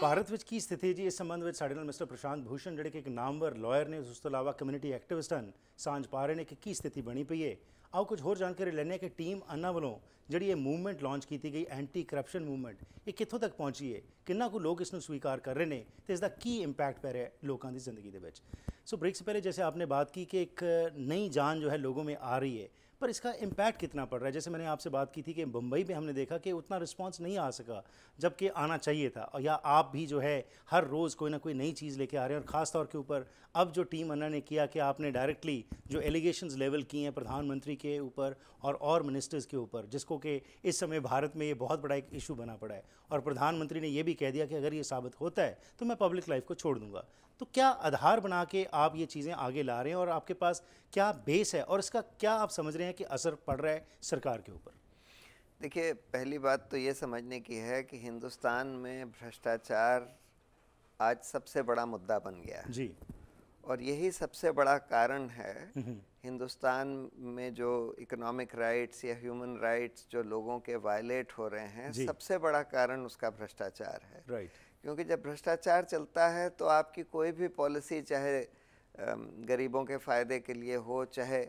ਭਾਰਤ ਵਿੱਚ ਕੀ ਸਥਿਤੀ ਜੀ ਇਸ ਸੰਬੰਧ ਵਿੱਚ ਸਾਡੇ ਨਾਲ ਮਿਸਟਰ ਪ੍ਰਸ਼ਾਂਤ ਭੂਸ਼ਣ ਜਿਹੜੇ ਕਿ ਇੱਕ ਨਾਮਵਰ ਲਾਇਰ ਨੇ ਉਸ ਤੋਂ ਇਲਾਵਾ ਕਮਿਊਨਿਟੀ ਐਕਟਿਵਿਸਟ ਹਨ ਸਾਂਝ ਪਾ ਰਹੇ ਨੇ ਕਿ ਕੀ ਸਥਿਤੀ ਬਣੀ ਪਈ ਹੈ। ਆਓ ਕੁਝ ਹੋਰ ਜਾਣਕਾਰੀ ਲੈਣੇ ਕਿ ਟੀਮ ਅੰਨਾ ਵੱਲੋਂ ਜਿਹੜੀ ਇਹ ਮੂਵਮੈਂਟ ਲਾਂਚ ਕੀਤੀ ਗਈ ਐਂਟੀ ਕਰਪਸ਼ਨ ਮੂਵਮੈਂਟ ਇਹ ਕਿੱਥੋਂ ਤੱਕ ਪਹੁੰਚੀ ਹੈ, ਕਿੰਨਾ ਕੁ ਲੋਕ ਇਸ ਨੂੰ स्वीकार कर रहे हैं तो इसका की इम्पैक्ट पै रहा है लोगों की ज़िंदगी के विच। सो ब्रेक से पहले जैसे आपने बात की कि एक नई जान जो है लोगों में आ रही है, पर इसका इम्पैक्ट कितना पड़ रहा है। जैसे मैंने आपसे बात की थी कि मुंबई में हमने देखा कि उतना रिस्पांस नहीं आ सका जबकि आना चाहिए था, और या आप भी जो है हर रोज़ कोई ना कोई नई चीज़ लेके आ रहे हैं। और ख़ास तौर के ऊपर अब जो टीम अन्ना ने किया कि आपने डायरेक्टली जो एलिगेशंस लेवल किए हैं प्रधानमंत्री के ऊपर और मिनिस्टर्स के ऊपर, जिसको कि इस समय भारत में ये बहुत बड़ा एक इशू बना पड़ा है, और प्रधानमंत्री ने ये भी कह दिया कि अगर ये साबित होता है तो मैं पब्लिक लाइफ को छोड़ दूंगा। तो क्या आधार बना के आप ये चीज़ें आगे ला रहे हैं और आपके पास क्या बेस है और इसका क्या आप समझ रहे हैं कि असर पड़ रहा है सरकार के ऊपर? देखिए, पहली बात तो ये समझने की है कि हिंदुस्तान में भ्रष्टाचार आज सबसे बड़ा मुद्दा बन गया है जी, और यही सबसे बड़ा कारण है हिंदुस्तान में जो इकोनॉमिक राइट्स या ह्यूमन राइट्स जो लोगों के वायलेट हो रहे हैं, सबसे बड़ा कारण उसका भ्रष्टाचार है। राइट। क्योंकि जब भ्रष्टाचार चलता है तो आपकी कोई भी पॉलिसी, चाहे गरीबों के फ़ायदे के लिए हो चाहे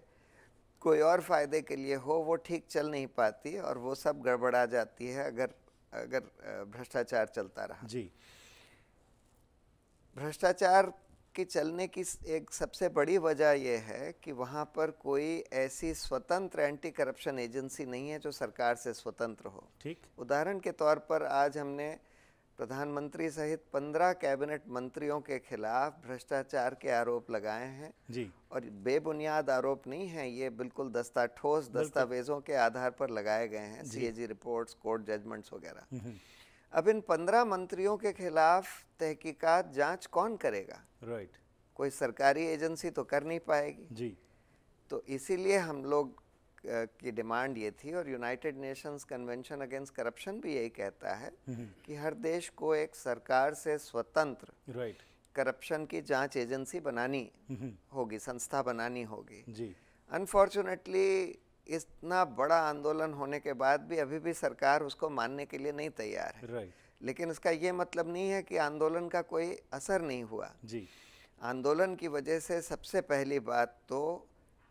कोई और फ़ायदे के लिए हो, वो ठीक चल नहीं पाती और वो सब गड़बड़ा जाती है अगर भ्रष्टाचार चलता रहा। जी, भ्रष्टाचार के चलने की एक सबसे बड़ी वजह यह है कि वहाँ पर कोई ऐसी स्वतंत्र एंटी करप्शन एजेंसी नहीं है जो सरकार से स्वतंत्र हो। ठीक। उदाहरण के तौर पर आज हमने प्रधानमंत्री सहित 15 कैबिनेट मंत्रियों के खिलाफ भ्रष्टाचार के आरोप लगाए हैं जी, और बेबुनियाद आरोप नहीं है, ये बिल्कुल ठोस दस्तावेजों के आधार पर लगाए गए हैं, सीएजी रिपोर्ट्स, कोर्ट जजमेंट्स वगैरह। अब इन 15 मंत्रियों के खिलाफ तहकीकात जांच कौन करेगा? राइट। कोई सरकारी एजेंसी तो कर नहीं पाएगी। जी, तो इसीलिए हम लोग की डिमांड ये थी, और United Nations convention against corruption भी यही कहता है कि हर देश को एक सरकार से स्वतंत्र राइट करप्शन की जांच एजेंसी बनानी होगी, संस्था बनानी होगी। जी, अनफॉर्चुनेटली इतना बड़ा आंदोलन होने के बाद भी अभी भी सरकार उसको मानने के लिए नहीं तैयार है। राइट। लेकिन इसका ये मतलब नहीं है कि आंदोलन का कोई असर नहीं हुआ। जी, आंदोलन की वजह से सबसे पहली बात तो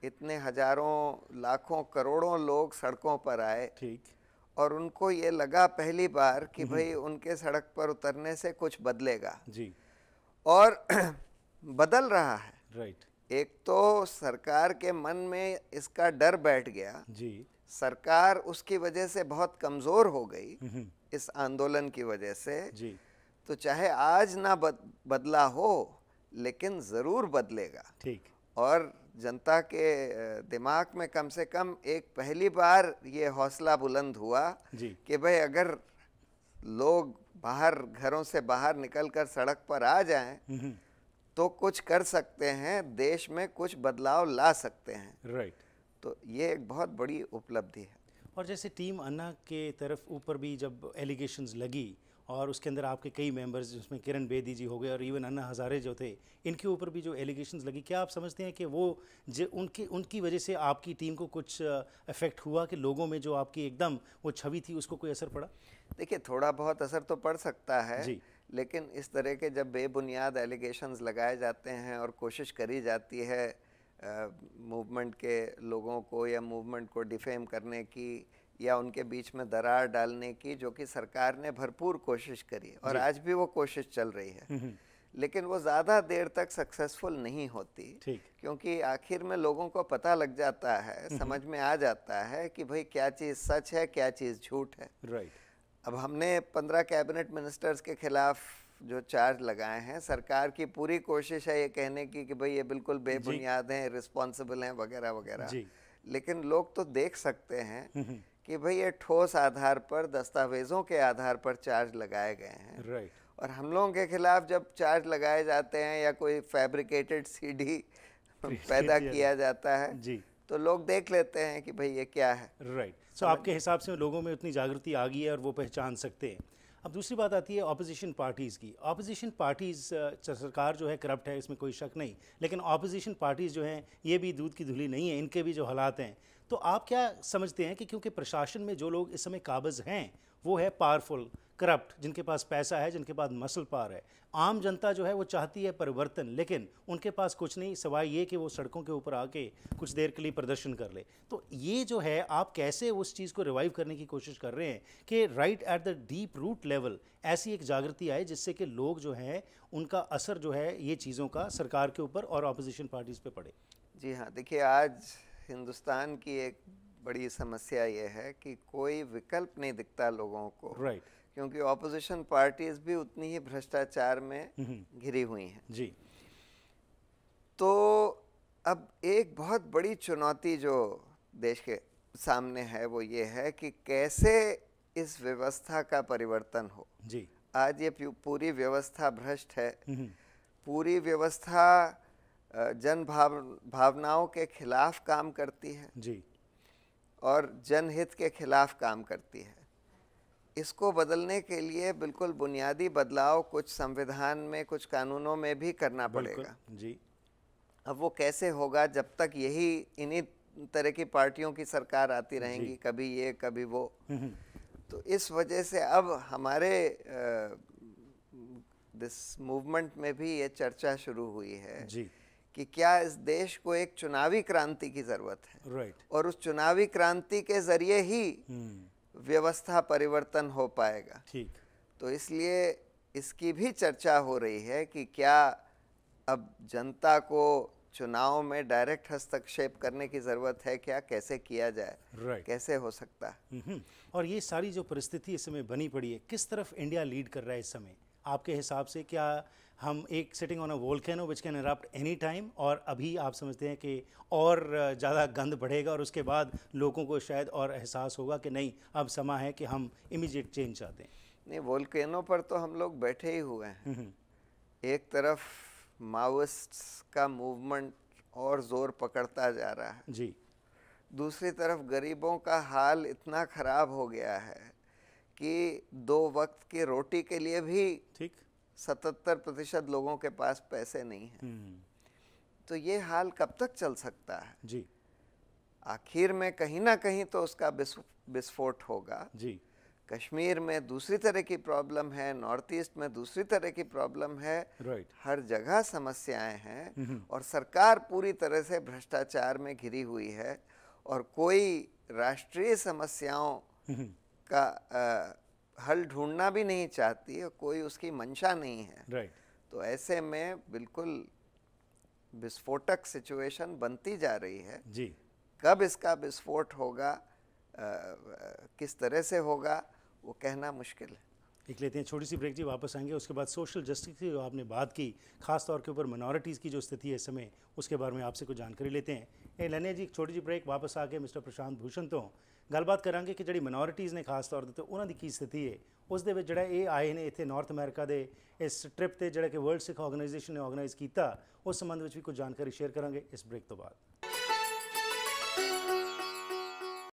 इतने हजारों लाखों करोड़ों लोग सड़कों पर आए। ठीक। और उनको ये लगा पहली बार कि भाई उनके सड़क पर उतरने से कुछ बदलेगा। जी, और बदल रहा है। राइट। एक तो सरकार के मन में इसका डर बैठ गया। जी, सरकार उसकी वजह से बहुत कमज़ोर हो गई इस आंदोलन की वजह से। जी, तो चाहे आज ना बदला हो, लेकिन ज़रूर बदलेगा। ठीक। और जनता के दिमाग में कम से कम एक पहली बार ये हौसला बुलंद हुआ जी, कि भाई अगर लोग बाहर, घरों से बाहर निकलकर सड़क पर आ जाएं तो कुछ कर सकते हैं, देश में कुछ बदलाव ला सकते हैं। राइट। तो ये एक बहुत बड़ी उपलब्धि है। और जैसे टीम अन्ना के तरफ ऊपर भी जब एलिगेशंस लगी और उसके अंदर आपके कई मेंबर्स, जिसमें किरण बेदी जी हो गए और इवन अन्ना हज़ारे जो थे, इनके ऊपर भी जो एलिगेशंस लगी, क्या आप समझते हैं कि वो उनकी वजह से आपकी टीम को कुछ इफेक्ट हुआ कि लोगों में जो आपकी एकदम वो छवि थी उसको कोई असर पड़ा? देखिए, थोड़ा बहुत असर तो पड़ सकता है जी, लेकिन इस तरह के जब बेबुनियाद एलिगेशंस लगाए जाते हैं और कोशिश करी जाती है मूवमेंट के लोगों को या मूवमेंट को डिफेम करने की या उनके बीच में दरार डालने की, जो कि सरकार ने भरपूर कोशिश करी और आज भी वो कोशिश चल रही है, लेकिन वो ज़्यादा देर तक सक्सेसफुल नहीं होती। क्योंकि आखिर में लोगों को पता लग जाता है, समझ में आ जाता है कि भाई क्या चीज़ सच है, क्या चीज़ झूठ है। राइट। अब हमने 15 कैबिनेट मिनिस्टर्स के खिलाफ जो चार्ज लगाए हैं, सरकार की पूरी कोशिश है ये कहने की कि भाई ये बिल्कुल बेबुनियाद हैं, रिस्पॉन्सिबल हैं वगैरह वगैरह, लेकिन लोग तो देख सकते हैं कि भाई ये ठोस आधार पर, दस्तावेजों के आधार पर चार्ज लगाए गए हैं। राइट। और हम लोगों के खिलाफ जब चार्ज लगाए जाते हैं या कोई फैब्रिकेटेड सीडी पैदा किया जाता है जी, तो लोग देख लेते हैं कि भाई ये क्या है। राइट। सो आपके हिसाब से लोगों में उतनी जागृति आ गई है और वो पहचान सकते हैं। अब दूसरी बात आती है ऑपोजिशन पार्टीज़ की। ऑपोजिशन पार्टीज़, सरकार जो है करप्ट है, इसमें कोई शक नहीं, लेकिन ऑपोजिशन पार्टीज़ जो हैं ये भी दूध की धुली नहीं है, इनके भी जो हालात हैं। तो आप क्या समझते हैं कि क्योंकि प्रशासन में जो लोग इस समय काबिज़ हैं वो है पावरफुल, करप्ट, जिनके पास पैसा है, जिनके पास मसल पावर है। आम जनता जो है वो चाहती है परिवर्तन, लेकिन उनके पास कुछ नहीं सिवाय ये कि वो सड़कों के ऊपर आके कुछ देर के लिए प्रदर्शन कर ले। तो ये जो है आप कैसे उस चीज़ को रिवाइव करने की कोशिश कर रहे हैं कि right at the deep root level ऐसी एक जागृति आए जिससे कि लोग जो हैं उनका असर जो है ये चीज़ों का सरकार के ऊपर और ऑपोजिशन पार्टीज़ पे पड़े? जी हाँ, देखिए आज हिंदुस्तान की एक बड़ी समस्या ये है कि कोई विकल्प नहीं दिखता लोगों को। राइट। क्योंकि ऑपोजिशन पार्टीज भी उतनी ही भ्रष्टाचार में घिरी हुई हैं। जी। तो अब एक बहुत बड़ी चुनौती जो देश के सामने है वो ये है कि कैसे इस व्यवस्था का परिवर्तन हो। जी। आज ये पूरी व्यवस्था भ्रष्ट है। पूरी व्यवस्था भावनाओं के खिलाफ काम करती है जी। और जनहित के खिलाफ काम करती है। इसको बदलने के लिए बिल्कुल बुनियादी बदलाव कुछ संविधान में, कुछ कानूनों में भी करना पड़ेगा। जी। अब वो कैसे होगा जब तक यही इन्हीं तरह की पार्टियों की सरकार आती रहेंगी, कभी ये कभी वो। तो इस वजह से अब हमारे दिस मूवमेंट में भी ये चर्चा शुरू हुई है जी। कि क्या इस देश को एक चुनावी क्रांति की जरूरत है। राइट। और उस चुनावी क्रांति के जरिए ही व्यवस्था परिवर्तन हो पाएगा। ठीक। तो इसलिए इसकी भी चर्चा हो रही है कि क्या अब जनता को चुनाव में डायरेक्ट हस्तक्षेप करने की ज़रूरत है, क्या कैसे किया जाए, कैसे हो सकता है। और ये सारी जो परिस्थिति इस समय बनी पड़ी है, किस तरफ इंडिया लीड कर रहा है इस समय आपके हिसाब से? क्या हम एक sitting on a volcano which can erupt any time, और अभी आप समझते हैं कि और ज़्यादा गंद बढ़ेगा और उसके बाद लोगों को शायद और एहसास होगा कि नहीं अब समय है कि हम इमीडिएट चेंज चाहते हैं? नहीं, वोल्केनो पर तो हम लोग बैठे ही हुए हैं। एक तरफ माओइस्ट्स का मूवमेंट और जोर पकड़ता जा रहा है जी। दूसरी तरफ गरीबों का हाल इतना खराब हो गया है कि 2 वक्त की रोटी के लिए भी ठीक 77% लोगों के पास पैसे नहीं हैं। तो ये हाल कब तक चल सकता है? जी। आखिर में कहीं ना कहीं तो उसका विस्फोट होगा। जी। कश्मीर में दूसरी तरह की प्रॉब्लम है, नॉर्थ ईस्ट में दूसरी तरह की प्रॉब्लम है। राइट। हर जगह समस्याएं हैं और सरकार पूरी तरह से भ्रष्टाचार में घिरी हुई है और कोई राष्ट्रीय समस्याओं का हल ढूंढना भी नहीं चाहती और कोई उसकी मंशा नहीं है। राइट। तो ऐसे में बिल्कुल विस्फोटक सिचुएशन बनती जा रही है। जी। कब इसका विस्फोट होगा, किस तरह से होगा, वो कहना मुश्किल है। एक लेते हैं छोटी सी ब्रेक जी, वापस आएंगे। उसके बाद सोशल जस्टिस की जो आपने बात की, खास तौर के ऊपर मिनॉरिटीज़ की जो स्थिति है इस समय, उसके बारे में आपसे कुछ जानकारी लेते हैं। ये लेने जी एक छोटी जी ब्रेक, वापस आके मिस्टर प्रशांत भूषण तो गलबात करांगे कि जिहड़ी मिनॉरिटीज़ ने खास तौर ते उन्हां दी की स्थिति है, उस दे विच जिहड़ा ये आए ने इत्थे नॉर्थ अमेरिका दे इस ट्रिप ते जिहड़ा कि वर्ल्ड सिख ऑर्गेनाइजेशन ने ऑर्गेनाइज़ किया, उस संबंध में भी कुछ जानकारी शेयर करांगे इस ब्रेक तो बाद।